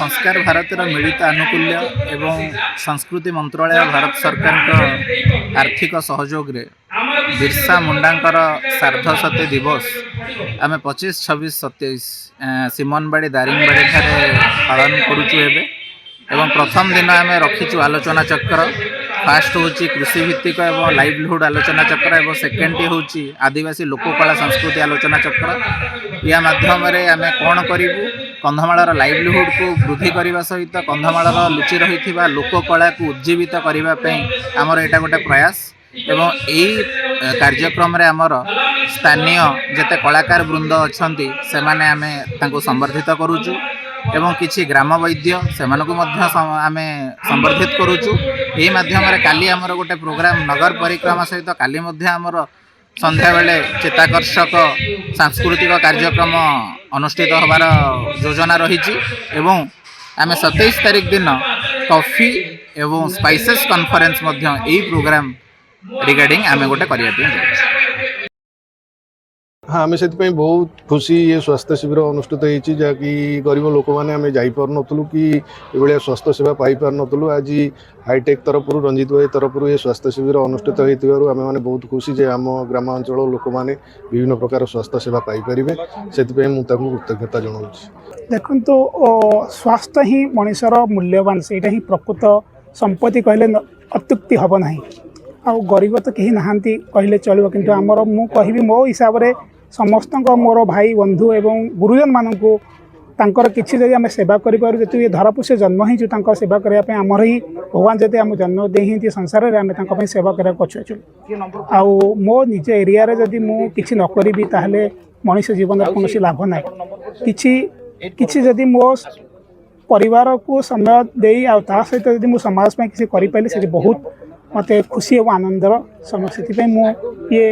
संस्कार भारत मिलित आनुकूल्य एवं संस्कृति मंत्रालय भारत सरकार आर्थिक सहयोग रे बिरसा मुंडांकर सार्धशती दिवस आम 25, 26, 27 सिमनबाड़ी दारिंगबाड़ी ठारे पालन करुचु एवं प्रथम दिन आम रखीचु आलोचना चक्र। फास्ट हूँ कृषि भित्तिक एवं लाइवलीहुड आलोचना चक्र एवं सेकेंड हूँ आदिवासी लोककला संस्कृति आलोचना चक्र। या माध्यम आम कौन करूँ कंधमाल लाइवलीहुड को वृद्धि करने सहित कंधमाल लुचि रही लोककला को उज्जीवित करने आमर यहाँ गोटे प्रयास एवं यही कार्यक्रम रे आमर स्थानीय जेते कलाकार वृंद अच्छा से माने आमे तांको संवर्धित करूचु एवं किछि ग्राम वैद्य से आम संवर्धित करूचु। यही माध्यम काली आमर गोटे प्रोग्राम नगर परिक्रमा सहित काली आमर संध्या बेले चित्ताकर्षक सांस्कृतिक कार्यक्रम अनुष्ठित होबार योजना रही एवं आम 27 तारिख दिन कॉफी एवं स्पाइसेस कॉन्फ्रेंस यही प्रोग्राम रिगार्डिंग आम गोटे करने। हाँ आम से बहुत खुशी ये स्वास्थ्य शिविर अनुष्ठित होती जहाँकि गरीब लोक मैंने आम जापर नु कि ये स्वास्थ्य सेवा पाई पार नु। आज हाईटेक तरफ रंजित भाई तरफ ये स्वास्थ्य शिविर अनुष्ठित होती आम मैंने बहुत खुशी जे आम ग्रामांचल लोक मैंने विभिन्न प्रकार स्वास्थ्य सेवा पाई पारे से कृतज्ञता जनाऊँ। देखो तो स्वास्थ्य ही मनुष्यर मूल्यवान से ही प्रकृत संपत्ति कहले अत्युक्ति हम ना आ गरीब तो कहीं नहांती कहले चलो किंतु आमर मु कहबी मो हिसाब रे समस्त मोर भाई बंधु एवं गुरुजन मानक तांकर किछि जदि आम सेवा करिपारु जेतु ये धरापुष्य जन्म ही तांकर सेवा करबा पे आमर ही भगवान जदि आम जन्म दे ही संसार रे आम तांकर पे सेवा करा पछुछु आ मो निज एरिया रे जदि मु किछि न करिबी ताहले मनुष्य जीवन कोनोसी लाभ नै किछि जदि मो परिवार को समय देई आ ता सहित जदि मु समाज पे किछि करि पाइले से बहुत मते खुशी और आनंदर समय से मु ये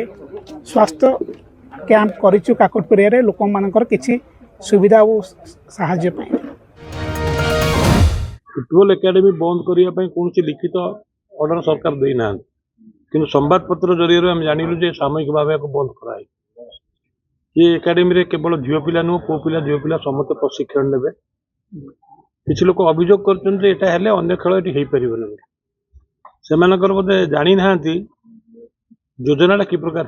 स्वास्थ्य कैंप करिचु काकटपुरिया रे लोक मानकर किछि सुविधा और साहाय्य पाई। फुटबॉल एकेडमी बंद करिया पई कोनसी लिखित ऑर्डर सरकार देई ना किंतु संवाद पत्र जरिए हम जानिलु जे सामूहिक भाव को बंद कराई। ये एकेडमी रे केवल झियो पिला नु पो पिला झियो पिला समस्त प्रशिक्षण नेबे। किछि लोक अभियोग करछन जे एटा हेले अन्य खेल एटी हेई परिबो से बोधे जानी ना योजना कि प्रकार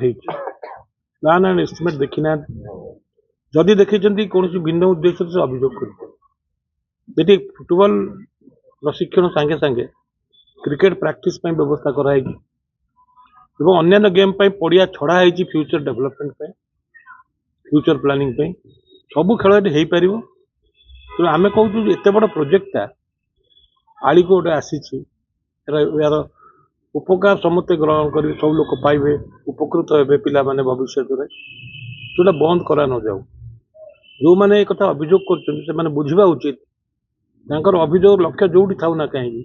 ना ना एस्टिमेट देखी ना जदि देखी कौन भिन्न उद्देश्य से अभियोग कर फुटबॉल प्रशिक्षण सांगे सांगे क्रिकेट प्रैक्टिस व्यवस्था कराई अन्य गेम पड़िया छड़ा है फ्यूचर डेवलपमेंट फ्यूचर प्लानिंग सबू खेल हो पार। तो आम कहूँ एत बड़ प्रोजेक्टा आड़ी को गोटे आसी यार उपकार समस्ते ग्रहण कर सब लोग पाइबे उपकृत हे पिला माने भविष्य में जोटा बंद करा न जाऊ। जो मैंने एक कथा अभियोग कर बुझा उचित अभियोग लक्ष्य जो था ना कहीं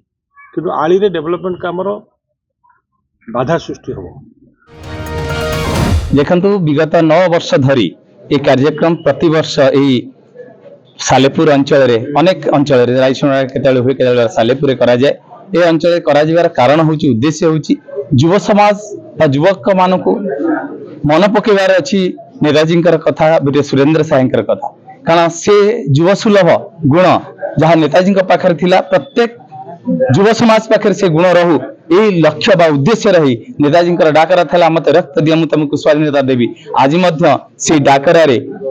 कि आली रे डेवलपमेंट कामर बाधा सृष्टि हो। देखु विगत 9 वर्ष धरी ये कार्यक्रम प्रति वर्ष यही सालेपुर अंचल अनेक अंचल रायसुणा केतले हुए केतले सालेपुर करा जाए। ये अंचल करार कारण हूँ उद्देश्य हूँ युव समाज युवक मान मन पकेबार अच्छी नेताजी कथा वीर सुरेंद्र साई कथा कारण से युव सुलभ गुण जहाँ नेताजी पाखे थिला प्रत्येक युव समाज पाखे से गुण रहू यही लक्ष्य बा उद्देश्य रही नेताजी डाकरा था मत रक्त दिया मुझे तुमको स्वाधीनता देवी। आज से डाकरा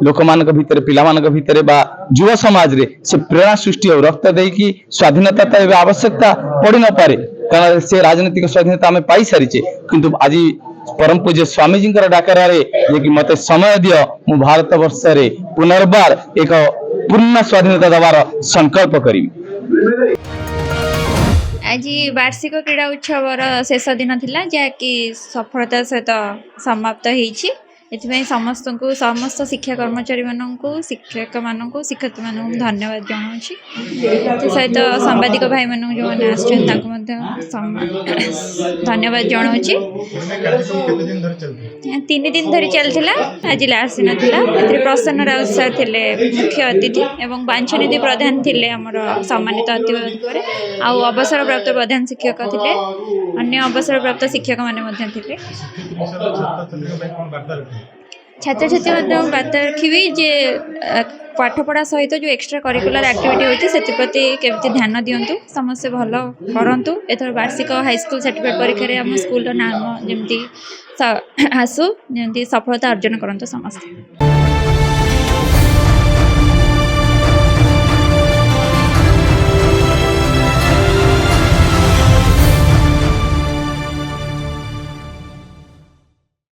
लोक मान भितर पिला भितर बा युव समाज रे से प्रेरणा सृष्टि और रक्त देकी स्वाधीनता तो आवश्यकता पड़ी न पारे कारण से राजनीतिक स्वाधीनता आम पाई सारीचे किंतु आज परम पूज्य स्वामीजी डाकरा कि मत समय दियो मु भारत वर्ष रे पुनर्बार एक पूर्ण स्वाधीनता देवार संकल्प करी। आज वार्षिक क्रीड़ा उत्सवर शेष दिन थिला जहाँकि सफलता सहित समाप्त होईछि। एथिପାଇଁ ସମସ୍ତଙ୍କୁ समस्त शिक्षा कर्मचारी माननकु शिक्षक माननकु शिक्षक माननकु धन्यवाद जणाउछि। सहित सांबादिक भाई माननकु जो माने आछन ताको मध्ये धन्यवाद जणाउछि। 3 दिन धरि चलथिला आज लास्ट दिन थिला। एथि प्रसन्न राउत सर थिले मुख्य अतिथि एवं बांछनिधि प्रधान थिले हमर सम्मानित अतिथि करे आ अवसर प्राप्त प्रधान शिक्षक थिले अन्य अवसर प्राप्त शिक्षक माने मध्ये थिले। ଛାତ୍ରଛାତ୍ରୀମାନଙ୍କୁ ବାର୍ତ୍ତା ରଖିବି ଯେ ପାଠପଢ଼ା ସହିତ ଯେଉଁ ଏକ୍ସଟ୍ରା କରିକୁଲାର ଆକ୍ଟିଭିଟି ହେଉଛି ସେଥିପ୍ରତି କେମିତି ଧ୍ୟାନ ଦିଅନ୍ତୁ, ସମସ୍ତେ ଭଲ କରନ୍ତୁ। ଏଥର ବାର୍ଷିକ ହାଇସ୍କୁଲ ସାର୍ଟିଫିକେଟ୍ ପରୀକ୍ଷାରେ ଆମ ସ୍କୁଲର ନାମ ଯେମିତି ଆସୁ, ଯେମିତି ସଫଳତା ଅର୍ଜନ କରନ୍ତୁ ସମସ୍ତେ।